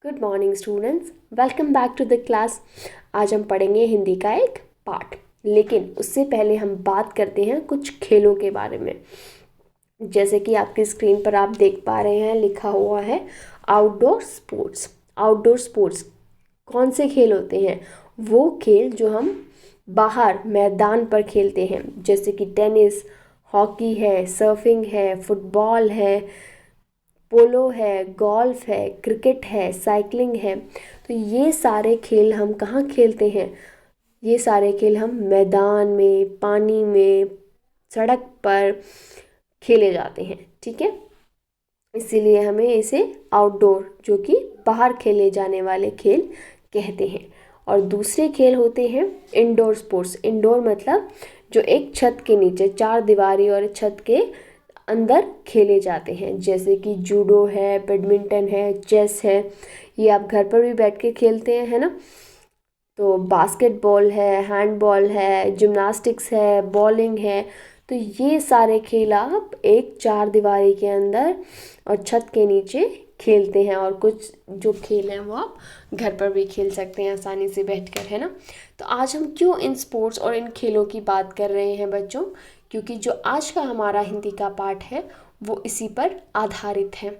Good morning students, welcome back to the class. आज हम पढ़ेंगे हिंदी का एक पार्ट, लेकिन उससे पहले हम बात करते हैं कुछ खेलों के बारे में। जैसे कि आपकी स्क्रीन पर आप देख पा रहे हैं, लिखा हुआ है आउटडोर स्पोर्ट्स। आउटडोर स्पोर्ट्स कौन से खेल होते हैं? वो खेल जो हम बाहर मैदान पर खेलते हैं, जैसे कि टेनिस, हॉकी है, सर्फिंग है, फुटबॉल है, पोलो है, गोल्फ है, क्रिकेट है, साइकिलिंग है। तो ये सारे खेल हम कहाँ खेलते हैं? ये सारे खेल हम मैदान में, पानी में, सड़क पर खेले जाते हैं। ठीक है, इसीलिए हमें इसे आउटडोर, जो कि बाहर खेले जाने वाले खेल कहते हैं। और दूसरे खेल होते हैं इंडोर स्पोर्ट्स। इंडोर मतलब जो एक छत के नीचे, चार दीवारी और छत के अंदर खेले जाते हैं, जैसे कि जूडो है, बैडमिंटन है, चेस है। ये आप घर पर भी बैठ के खेलते हैं, है ना। तो बास्केटबॉल है, हैंडबॉल है, जिम्नास्टिक्स है, बॉलिंग है। तो ये सारे खेल आप एक चार दीवारी के अंदर और छत के नीचे खेलते हैं। और कुछ जो खेल हैं वो आप घर पर भी खेल सकते हैं आसानी से बैठकर, है ना। तो आज हम क्यों इन स्पोर्ट्स और इन खेलों की बात कर रहे हैं बच्चों? क्योंकि जो आज का हमारा हिंदी का पाठ है वो इसी पर आधारित है।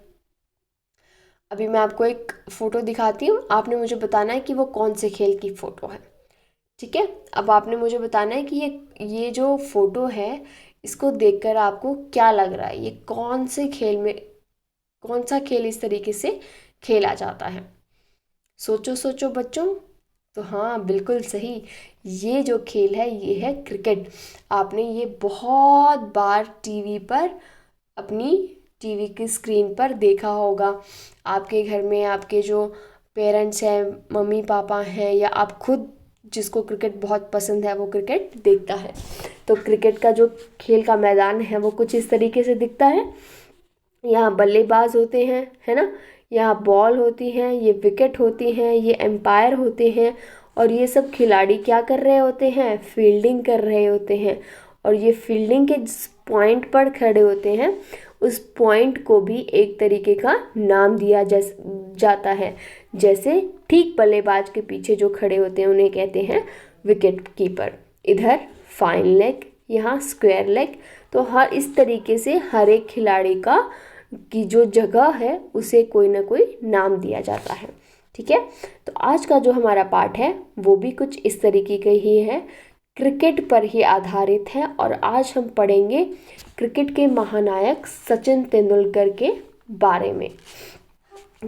अभी मैं आपको एक फ़ोटो दिखाती हूँ, आपने मुझे बताना है कि वो कौन से खेल की फ़ोटो है। ठीक है, अब आपने मुझे बताना है कि ये जो फ़ोटो है, इसको देखकर आपको क्या लग रहा है? ये कौन से खेल में, कौन सा खेल इस तरीके से खेला जाता है? सोचो सोचो बच्चों। तो हाँ, बिल्कुल सही, ये जो खेल है ये है क्रिकेट। आपने ये बहुत बार टीवी पर, अपनी टीवी की स्क्रीन पर देखा होगा। आपके घर में आपके जो पेरेंट्स हैं, मम्मी पापा हैं, या आप खुद, जिसको क्रिकेट बहुत पसंद है वो क्रिकेट देखता है। तो क्रिकेट का जो खेल का मैदान है वो कुछ इस तरीके से दिखता है। यहाँ बल्लेबाज होते हैं, है ना, यहाँ बॉल होती हैं, ये विकेट होती हैं, ये एम्पायर होते हैं। और ये सब खिलाड़ी क्या कर रहे होते हैं? फील्डिंग कर रहे होते हैं। और ये फील्डिंग के जिस पॉइंट पर खड़े होते हैं, उस पॉइंट को भी एक तरीके का नाम दिया जाता है। जैसे ठीक बल्लेबाज के पीछे जो खड़े होते हैं उन्हें कहते हैं विकेट कीपर। इधर फाइन लेग, यहाँ स्क्वायर लेग। तो हर इस तरीके से हर एक खिलाड़ी का की जो जगह है उसे कोई ना कोई नाम दिया जाता है। ठीक है, तो आज का जो हमारा पाठ है वो भी कुछ इस तरीके का ही है, क्रिकेट पर ही आधारित है। और आज हम पढ़ेंगे क्रिकेट के महानायक सचिन तेंदुलकर के बारे में,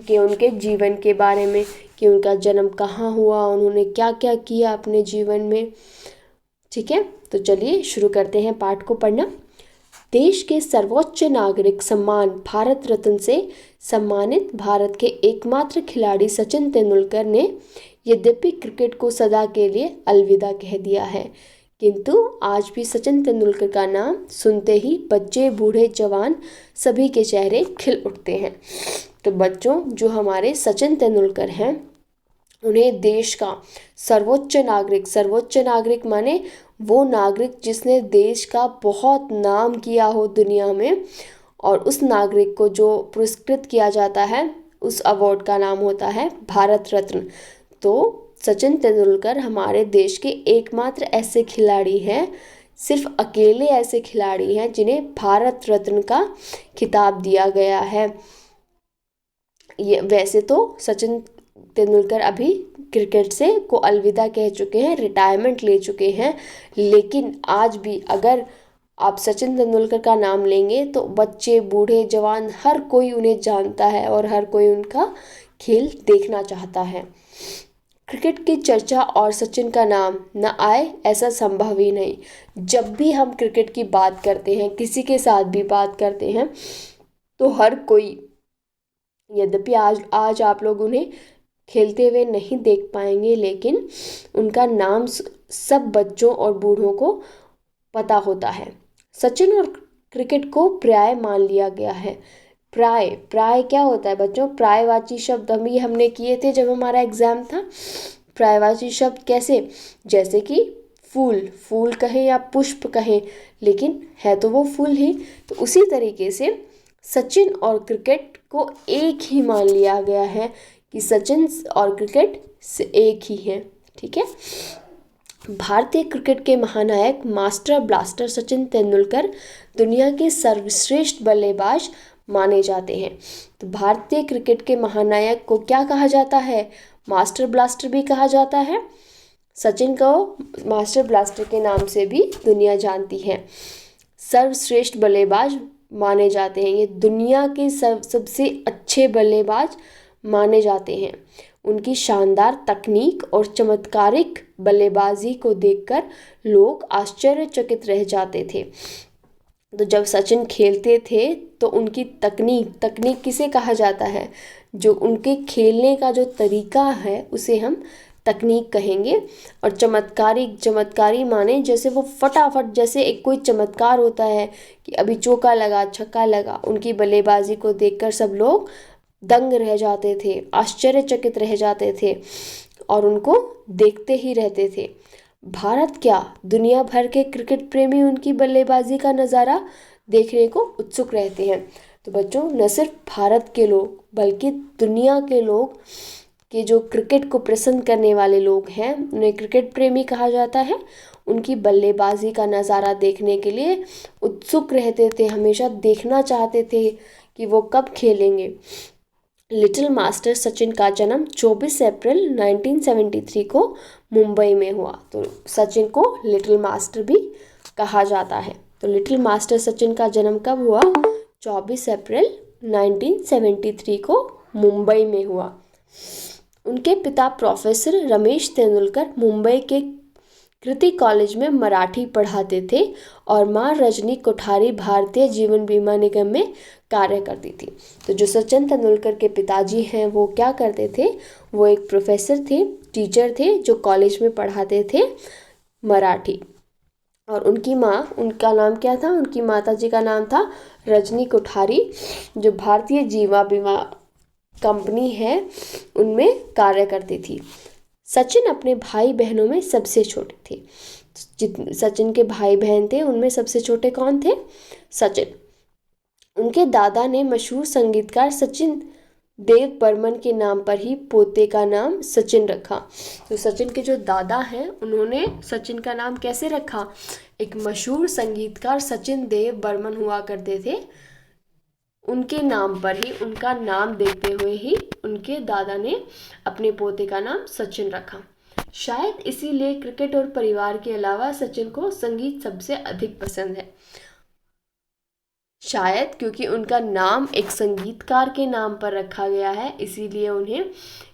कि उनके जीवन के बारे में, कि उनका जन्म कहाँ हुआ, उन्होंने क्या क्या किया अपने जीवन में। ठीक है, तो चलिए शुरू करते हैं पाठ को पढ़ना। देश के सर्वोच्च नागरिक सम्मान भारत रत्न से सम्मानित भारत के एकमात्र खिलाड़ी सचिन तेंदुलकर ने यद्यपि क्रिकेट को सदा के लिए अलविदा कह दिया है, किंतु आज भी सचिन तेंदुलकर का नाम सुनते ही बच्चे, बूढ़े, जवान सभी के चेहरे खिल उठते हैं। तो बच्चों, जो हमारे सचिन तेंदुलकर हैं, उन्हें देश का सर्वोच्च नागरिक माने वो नागरिक जिसने देश का बहुत नाम किया हो दुनिया में, और उस नागरिक को जो पुरस्कृत किया जाता है उस अवार्ड का नाम होता है भारत रत्न। तो सचिन तेंदुलकर हमारे देश के एकमात्र ऐसे खिलाड़ी हैं, सिर्फ अकेले ऐसे खिलाड़ी हैं जिन्हें भारत रत्न का खिताब दिया गया है। ये वैसे तो सचिन तेंदुलकर अभी क्रिकेट से को अलविदा कह चुके हैं, रिटायरमेंट ले चुके हैं, लेकिन आज भी अगर आप सचिन तेंदुलकर का नाम लेंगे तो बच्चे, बूढ़े, जवान हर कोई उन्हें जानता है और हर कोई उनका खेल देखना चाहता है। क्रिकेट की चर्चा और सचिन का नाम न आए ऐसा संभव ही नहीं। जब भी हम क्रिकेट की बात करते हैं, किसी के साथ भी बात करते हैं, तो हर कोई, यद्यपि आज आप लोग उन्हें खेलते हुए नहीं देख पाएंगे, लेकिन उनका नाम सब बच्चों और बूढ़ों को पता होता है। सचिन और क्रिकेट को पर्याय मान लिया गया है। पर्याय क्या होता है बच्चों? पर्यायवाची शब्द हमने किए थे जब हमारा एग्जाम था। पर्यायवाची शब्द कैसे? जैसे कि फूल कहें या पुष्प कहें, लेकिन है तो वो फूल ही। तो उसी तरीके से सचिन और क्रिकेट को एक ही मान लिया गया है कि सचिन और क्रिकेट एक ही है। ठीक है। भारतीय क्रिकेट के महानायक मास्टर ब्लास्टर सचिन तेंदुलकर दुनिया के सर्वश्रेष्ठ बल्लेबाज माने जाते हैं। तो भारतीय क्रिकेट के महानायक को क्या कहा जाता है? मास्टर ब्लास्टर भी कहा जाता है। सचिन को मास्टर ब्लास्टर के नाम से भी दुनिया जानती है। सर्वश्रेष्ठ बल्लेबाज माने जाते हैं, ये दुनिया के सबसे अच्छे बल्लेबाज माने जाते हैं। उनकी शानदार तकनीक और चमत्कारिक बल्लेबाजी को देखकर लोग आश्चर्यचकित रह जाते थे। तो जब सचिन खेलते थे तो उनकी तकनीक किसे कहा जाता है? जो उनके खेलने का जो तरीका है उसे हम तकनीक कहेंगे। और चमत्कारी माने जैसे वो फटाफट, जैसे एक कोई चमत्कार होता है कि अभी चौका लगा, छक्का लगा, उनकी बल्लेबाजी को देखकर सब लोग दंग रह जाते थे, आश्चर्यचकित रह जाते थे और उनको देखते ही रहते थे। भारत क्या, दुनिया भर के क्रिकेट प्रेमी उनकी बल्लेबाजी का नज़ारा देखने को उत्सुक रहते हैं। तो बच्चों, न सिर्फ भारत के लोग बल्कि दुनिया के लोग के जो क्रिकेट को पसंद करने वाले लोग हैं उन्हें क्रिकेट प्रेमी कहा जाता है। उनकी बल्लेबाजी का नज़ारा देखने के लिए उत्सुक रहते थे, हमेशा देखना चाहते थे कि वो कब खेलेंगे। लिटिल मास्टर सचिन का जन्म 24 अप्रैल 1973 को मुंबई में हुआ। तो सचिन को लिटिल मास्टर भी कहा जाता है। तो लिटिल मास्टर सचिन का जन्म कब हुआ? 24 अप्रैल 1973 को मुंबई में हुआ। उनके पिता प्रोफेसर रमेश तेंदुलकर मुंबई के कृति कॉलेज में मराठी पढ़ाते थे और माँ रजनी कोठारी भारतीय जीवन बीमा निगम में कार्य करती थी। तो जो सचिन तेंदुलकर के पिताजी हैं वो क्या करते थे? वो एक प्रोफेसर थे, टीचर थे जो कॉलेज में पढ़ाते थे मराठी। और उनकी माँ, उनका नाम क्या था? उनकी माताजी का नाम था रजनी कोठारी, जो भारतीय जीवन बीमा कंपनी है उनमें कार्य करती थी। सचिन अपने भाई बहनों में सबसे छोटे थे। सचिन के भाई बहन थे, उनमें सबसे छोटे कौन थे? सचिन। उनके दादा ने मशहूर संगीतकार सचिन देव बर्मन के नाम पर ही पोते का नाम सचिन रखा। तो सचिन के जो दादा हैं उन्होंने सचिन का नाम कैसे रखा? एक मशहूर संगीतकार सचिन देव बर्मन हुआ करते थे, उनके नाम पर ही, उनका नाम देखते हुए ही उनके दादा ने अपने पोते का नाम सचिन रखा। शायद इसीलिए क्रिकेट और परिवार के अलावा सचिन को संगीत सबसे अधिक पसंद है। शायद क्योंकि उनका नाम एक संगीतकार के नाम पर रखा गया है, इसीलिए उन्हें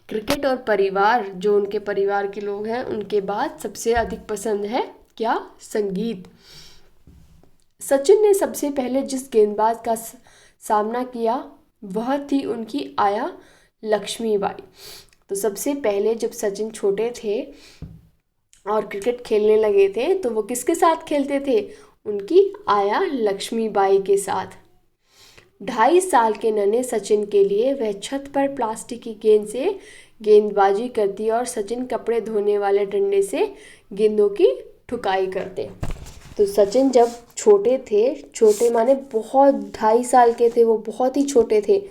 क्रिकेट और परिवार, जो उनके परिवार के लोग हैं उनके बाद सबसे अधिक पसंद है क्या? संगीत। सचिन ने सबसे पहले जिस गेंदबाज का सामना किया वह थी उनकी आया लक्ष्मीबाई। तो सबसे पहले जब सचिन छोटे थे और क्रिकेट खेलने लगे थे तो वो किसके साथ खेलते थे? उनकी आया लक्ष्मीबाई के साथ। 2.5 साल के नन्हे सचिन के लिए वह छत पर प्लास्टिक की गेंद से गेंदबाजी करती और सचिन कपड़े धोने वाले डंडे से गेंदों की ठुकाई करते। तो सचिन जब छोटे थे, छोटे माने बहुत 2.5 साल के थे, वो बहुत ही छोटे थे,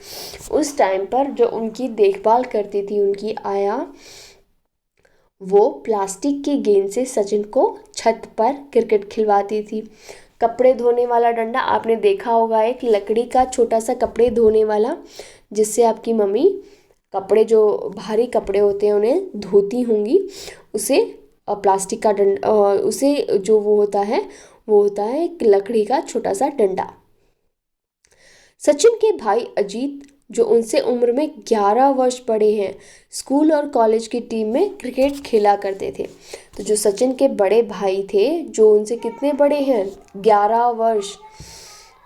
उस टाइम पर जो उनकी देखभाल करती थी उनकी आया, वो प्लास्टिक की गेंद से सचिन को छत पर क्रिकेट खिलवाती थी। कपड़े धोने वाला डंडा आपने देखा होगा, एक लकड़ी का छोटा सा कपड़े धोने वाला, जिससे आपकी मम्मी कपड़े, जो भारी कपड़े होते हैं उन्हें धोती होंगी, उसे प्लास्टिक का डंडा, उसे जो वो होता है एक लकड़ी का छोटा सा डंडा। सचिन के भाई अजीत, जो उनसे उम्र में 11 वर्ष बड़े हैं, स्कूल और कॉलेज की टीम में क्रिकेट खेला करते थे। तो जो सचिन के बड़े भाई थे, जो उनसे कितने बड़े हैं? 11 वर्ष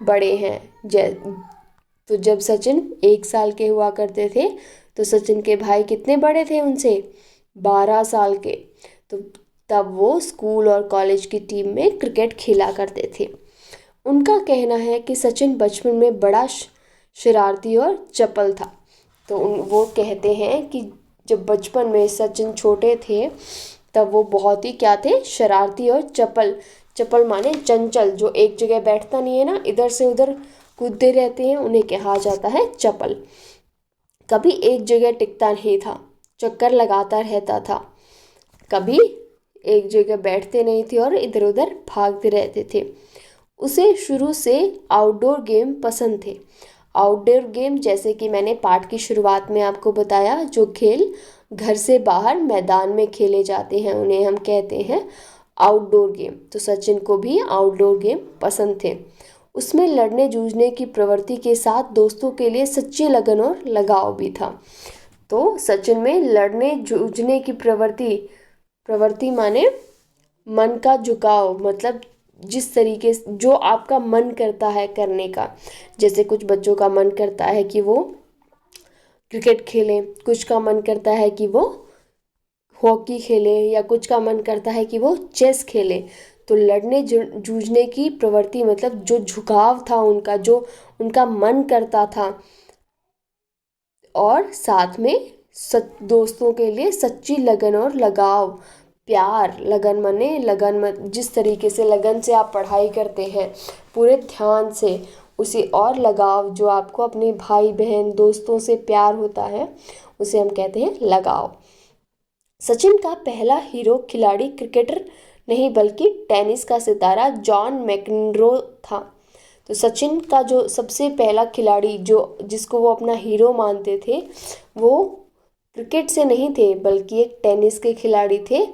बड़े हैं। तो जब सचिन 1 साल के हुआ करते थे तो सचिन के भाई कितने बड़े थे उनसे? 12 साल के। तो तब वो स्कूल और कॉलेज की टीम में क्रिकेट खेला करते थे। उनका कहना है कि सचिन बचपन में बड़ा शरारती और चपल था। तो वो कहते हैं कि जब बचपन में सचिन छोटे थे तब वो बहुत ही क्या थे? शरारती और चपल माने चंचल, जो एक जगह बैठता नहीं है ना, इधर से उधर कूदते रहते हैं, उन्हें कहा जाता है चपल। कभी एक जगह टिकता नहीं था, चक्कर लगाता रहता था। कभी एक जगह बैठते नहीं थे और इधर उधर भागते रहते थे। उसे शुरू से आउटडोर गेम पसंद थे। आउटडोर गेम जैसे कि मैंने पाठ की शुरुआत में आपको बताया, जो खेल घर से बाहर मैदान में खेले जाते हैं उन्हें हम कहते हैं आउटडोर गेम। तो सचिन को भी आउटडोर गेम पसंद थे। उसमें लड़ने जूझने की प्रवृत्ति के साथ दोस्तों के लिए सच्ची लगन और लगाव भी था। तो सचिन में लड़ने जूझने की प्रवृत्ति, प्रवृत्ति माने मन का झुकाव, मतलब जिस तरीके से जो आपका मन करता है करने का। जैसे कुछ बच्चों का मन करता है कि वो क्रिकेट खेलें, कुछ का मन करता है कि वो हॉकी खेले, या कुछ का मन करता है कि वो चेस खेले। तो लड़ने जूझने की प्रवृत्ति मतलब जो झुकाव था उनका, जो उनका मन करता था, और साथ में दोस्तों के लिए सच्ची लगन और लगाव, प्यार। लगन माने लगन जिस तरीके से लगन से आप पढ़ाई करते हैं पूरे ध्यान से, उसी और लगाव जो आपको अपने भाई बहन दोस्तों से प्यार होता है उसे हम कहते हैं लगाव। सचिन का पहला हीरो खिलाड़ी क्रिकेटर नहीं बल्कि टेनिस का सितारा जॉन मैकनरो था। तो सचिन का जो सबसे पहला खिलाड़ी जो जिसको वो अपना हीरो मानते थे, वो क्रिकेट से नहीं थे बल्कि एक टेनिस के खिलाड़ी थे।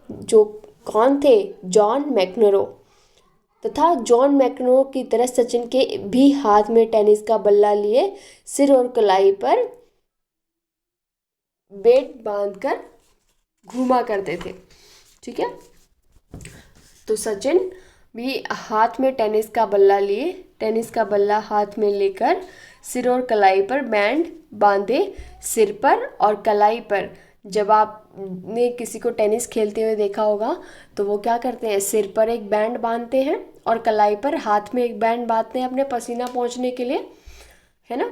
जो कौन थे? John McEnroe. तथा जॉन मैकनरो की तरह सचिन के भी हाथ में टेनिस का बल्ला लिए सिर और कलाई पर बेट बांधकर घूमा करते थे। ठीक है, तो सचिन भी हाथ में टेनिस का बल्ला लिए, टेनिस का बल्ला हाथ में लेकर सिर और कलाई पर बैंड बांधे, सिर पर और कलाई पर। जब आपने किसी को टेनिस खेलते हुए देखा होगा तो वो क्या करते हैं, सिर पर एक बैंड बांधते हैं और कलाई पर हाथ में एक बैंड बांधते हैं अपने पसीना पोंछने के लिए, है ना।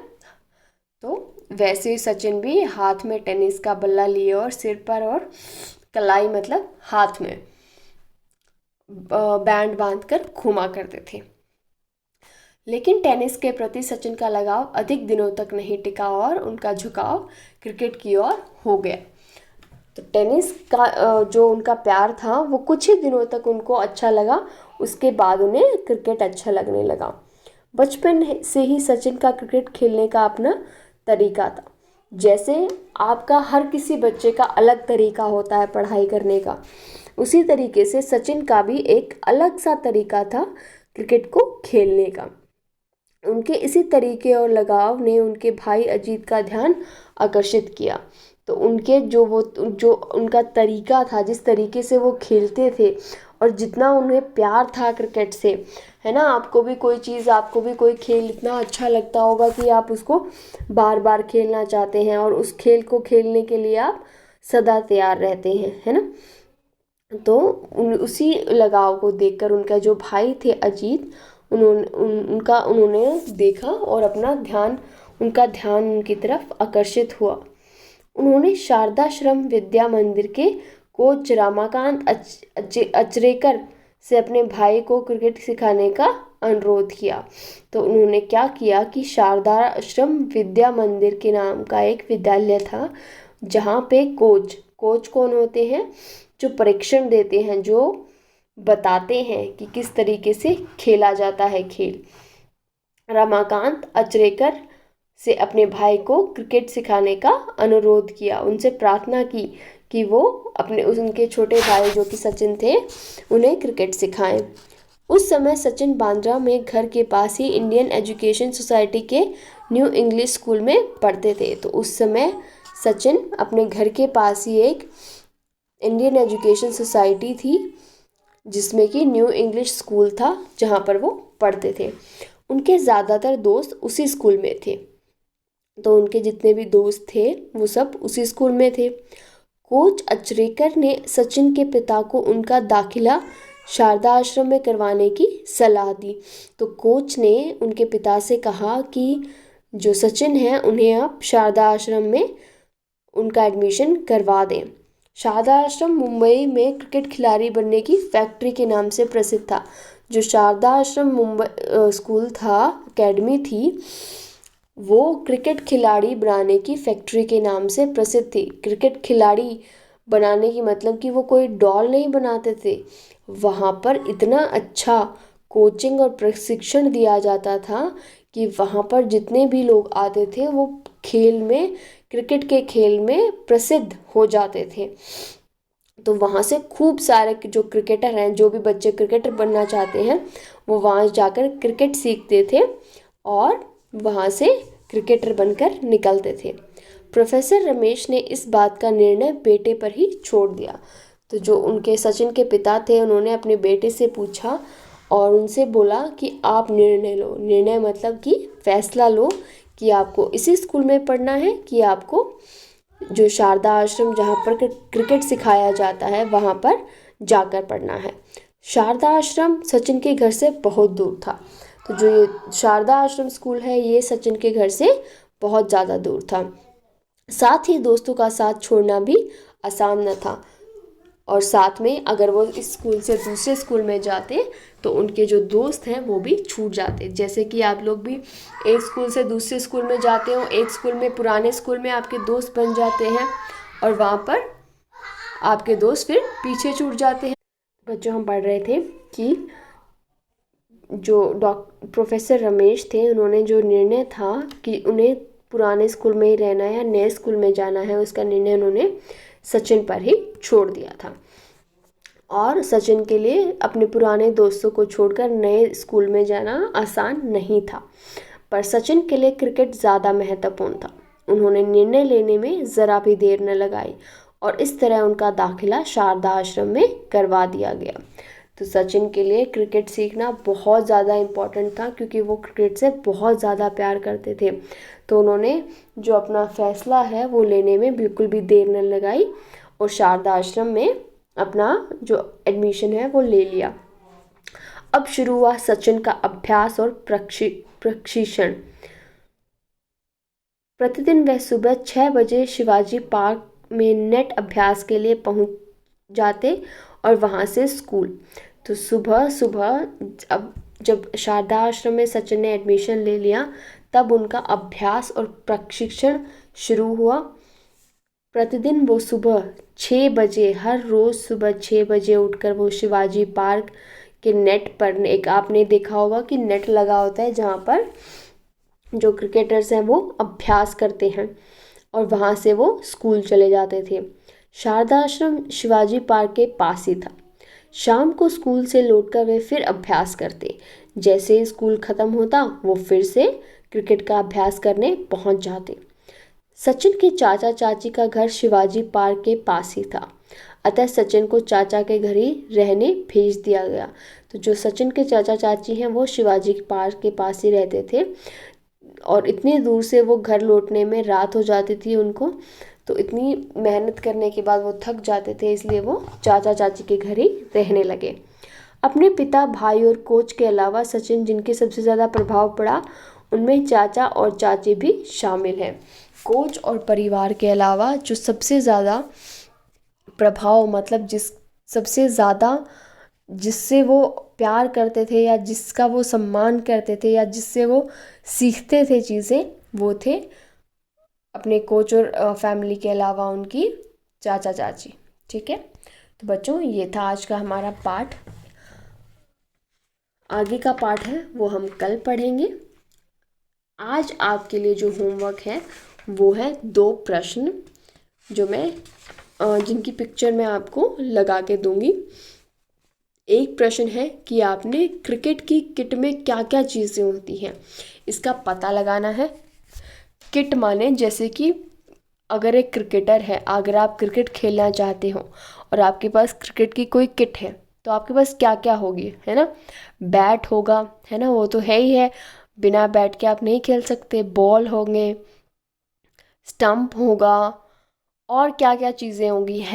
तो वैसे ही सचिन भी हाथ में टेनिस का बल्ला लिए और सिर पर और कलाई मतलब हाथ में बैंड बांधकर घूमा करते थे। लेकिन टेनिस के प्रति सचिन का लगाव अधिक दिनों तक नहीं टिका और उनका झुकाव क्रिकेट की ओर हो गया। तो टेनिस का जो उनका प्यार था वो कुछ ही दिनों तक उनको अच्छा लगा, उसके बाद उन्हें क्रिकेट अच्छा लगने लगा। बचपन से ही सचिन का क्रिकेट खेलने का अपना तरीका था। जैसे आपका हर किसी बच्चे का अलग तरीका होता है पढ़ाई करने का, उसी तरीके से सचिन का भी एक अलग सा तरीका था क्रिकेट को खेलने का। उनके इसी तरीके और लगाव ने उनके भाई अजीत का ध्यान आकर्षित किया। तो उनके जो उनका तरीका था, जिस तरीके से वो खेलते थे और जितना उन्हें प्यार था क्रिकेट से, है ना। आपको भी कोई चीज़, आपको भी कोई खेल इतना अच्छा लगता होगा कि आप उसको बार बार खेलना चाहते हैं और उस खेल को खेलने के लिए आप सदा तैयार रहते हैं, है ना। तो उसी लगाव को देखकर उनका जो भाई थे अजीत, उन्होंने देखा और उनका ध्यान उनकी तरफ आकर्षित हुआ। उन्होंने शारदाश्रम विद्या मंदिर के कोच रमाकांत अचरेकर से अपने भाई को क्रिकेट सिखाने का अनुरोध किया। तो उन्होंने क्या किया कि शारदाश्रम विद्या मंदिर के नाम का एक विद्यालय था, जहाँ पे कोच कौन होते हैं? जो परीक्षण देते हैं, जो बताते हैं कि किस तरीके से खेला जाता है खेल। रमाकांत अचरेकर से अपने भाई को क्रिकेट सिखाने का अनुरोध किया, उनसे प्रार्थना की कि वो उनके छोटे भाई जो कि सचिन थे उन्हें क्रिकेट सिखाएं। उस समय सचिन बांद्रा में घर के पास ही इंडियन एजुकेशन सोसाइटी के न्यू इंग्लिश स्कूल में पढ़ते थे। तो उस समय सचिन अपने घर के पास ही एक इंडियन एजुकेशन सोसाइटी थी जिसमें कि न्यू इंग्लिश स्कूल था, जहाँ पर वो पढ़ते थे। उनके ज़्यादातर दोस्त उसी स्कूल में थे, तो उनके जितने भी दोस्त थे वो सब उसी स्कूल में थे। कोच अचरेकर ने सचिन के पिता को उनका दाखिला शारदा आश्रम में करवाने की सलाह दी। तो कोच ने उनके पिता से कहा कि जो सचिन हैं उन्हें आप शारदा आश्रम में उनका एडमिशन करवा दें। शारदा आश्रम मुंबई में क्रिकेट खिलाड़ी बनने की फैक्ट्री के नाम से प्रसिद्ध था। जो शारदा आश्रम मुंबई स्कूल था, एकेडमी थी, वो क्रिकेट खिलाड़ी बनाने की फैक्ट्री के नाम से प्रसिद्ध थी। क्रिकेट खिलाड़ी बनाने की मतलब कि वो कोई डॉल नहीं बनाते थे, वहाँ पर इतना अच्छा कोचिंग और प्रशिक्षण दिया जाता था कि वहाँ पर जितने भी लोग आते थे वो खेल में, क्रिकेट के खेल में प्रसिद्ध हो जाते थे। तो वहाँ से खूब सारे जो क्रिकेटर हैं, जो भी बच्चे क्रिकेटर बनना चाहते हैं, वो वहाँ जाकर क्रिकेट सीखते थे और वहाँ से क्रिकेटर बनकर निकलते थे। प्रोफेसर रमेश ने इस बात का निर्णय बेटे पर ही छोड़ दिया। तो जो उनके सचिन के पिता थे, उन्होंने अपने बेटे से पूछा और उनसे बोला कि आप निर्णय लो। निर्णय मतलब कि फैसला लो कि आपको इसी स्कूल में पढ़ना है कि आपको जो शारदा आश्रम जहाँ पर क्रिकेट सिखाया जाता है वहाँ पर जाकर पढ़ना है। शारदा आश्रम सचिन के घर से बहुत दूर था। तो जो ये शारदा आश्रम स्कूल है, ये सचिन के घर से बहुत ज़्यादा दूर था। साथ ही दोस्तों का साथ छोड़ना भी आसान न था, और साथ में अगर वो इस स्कूल से दूसरे स्कूल में जाते तो उनके जो दोस्त हैं वो भी छूट जाते। जैसे कि आप लोग भी एक स्कूल से दूसरे स्कूल में जाते हो, एक स्कूल में, पुराने स्कूल में आपके दोस्त बन जाते हैं और वहाँ पर आपके दोस्त फिर पीछे छूट जाते हैं। बच्चों, हम पढ़ रहे थे कि जो प्रोफेसर रमेश थे, उन्होंने जो निर्णय था कि उन्हें पुराने स्कूल में ही रहना है या नए स्कूल में जाना है, उसका निर्णय उन्होंने सचिन पर ही छोड़ दिया था। और सचिन के लिए अपने पुराने दोस्तों को छोड़कर नए स्कूल में जाना आसान नहीं था, पर सचिन के लिए क्रिकेट ज़्यादा महत्वपूर्ण था। उन्होंने निर्णय लेने में ज़रा भी देर न लगाई और इस तरह उनका दाखिला शारदा आश्रम में करवा दिया गया। तो सचिन के लिए क्रिकेट सीखना बहुत ज़्यादा इम्पोर्टेंट था, क्योंकि वो क्रिकेट से बहुत ज़्यादा प्यार करते थे। तो उन्होंने जो अपना फैसला है वो लेने में बिल्कुल भी देर न लगाई और शारदा आश्रम में अपना जो एडमिशन है वो ले लिया। अब शुरू हुआ सचिन का अभ्यास और प्रशिक्षण। प्रतिदिन वह सुबह 6 बजे शिवाजी पार्क में नेट अभ्यास के लिए पहुंच जाते और वहां से स्कूल। तो सुबह सुबह, अब जब शारदा आश्रम में सचिन ने एडमिशन ले लिया, तब उनका अभ्यास और प्रशिक्षण शुरू हुआ। प्रतिदिन वो सुबह 6 बजे, हर रोज़ सुबह 6 बजे उठकर वो शिवाजी पार्क के नेट पर, एक आपने देखा होगा कि नेट लगा होता है जहाँ पर जो क्रिकेटर्स हैं वो अभ्यास करते हैं, और वहाँ से वो स्कूल चले जाते थे। शारदा आश्रम शिवाजी पार्क के पास ही था। शाम को स्कूल से लौटकर वे फिर अभ्यास करते। जैसे ही स्कूल ख़त्म होता, वो फिर से क्रिकेट का अभ्यास करने पहुँच जाते। सचिन के चाचा चाची का घर शिवाजी पार्क के पास ही था, अतः सचिन को चाचा के घर ही रहने भेज दिया गया। तो जो सचिन के चाचा चाची हैं वो शिवाजी पार्क के पास ही रहते थे, और इतनी दूर से वो घर लौटने में रात हो जाती थी उनको। तो इतनी मेहनत करने के बाद वो थक जाते थे, इसलिए वो चाचा चाची के घर ही रहने लगे। अपने पिता, भाई और कोच के अलावा सचिन जिनके सबसे ज़्यादा प्रभाव पड़ा, उनमें चाचा और चाची भी शामिल हैं। कोच और परिवार के अलावा जो सबसे ज़्यादा प्रभाव, मतलब सबसे ज़्यादा जिससे वो प्यार करते थे या जिसका वो सम्मान करते थे या जिससे वो सीखते थे चीज़ें, वो थे अपने कोच और फैमिली के अलावा उनकी चाचा चाची। ठीक है, तो बच्चों, ये था आज का हमारा पाठ। आगे का पाठ है वो हम कल पढ़ेंगे। आज आपके लिए जो होमवर्क है वो है 2 प्रश्न, जो मैं जिनकी पिक्चर मैं आपको लगा के दूंगी। एक प्रश्न है कि आपने क्रिकेट की किट में क्या क्या चीज़ें होती हैं, इसका पता लगाना है। किट माने जैसे कि अगर एक क्रिकेटर है, अगर आप क्रिकेट खेलना चाहते हो और आपके पास क्रिकेट की कोई किट है, तो आपके पास क्या क्या होगी, है ना। बैट होगा, है ना, वो तो है ही है, बिना बैट के आप नहीं खेल सकते। बॉल होंगे, स्टंप होगा, और क्या क्या चीज़ें होंगी।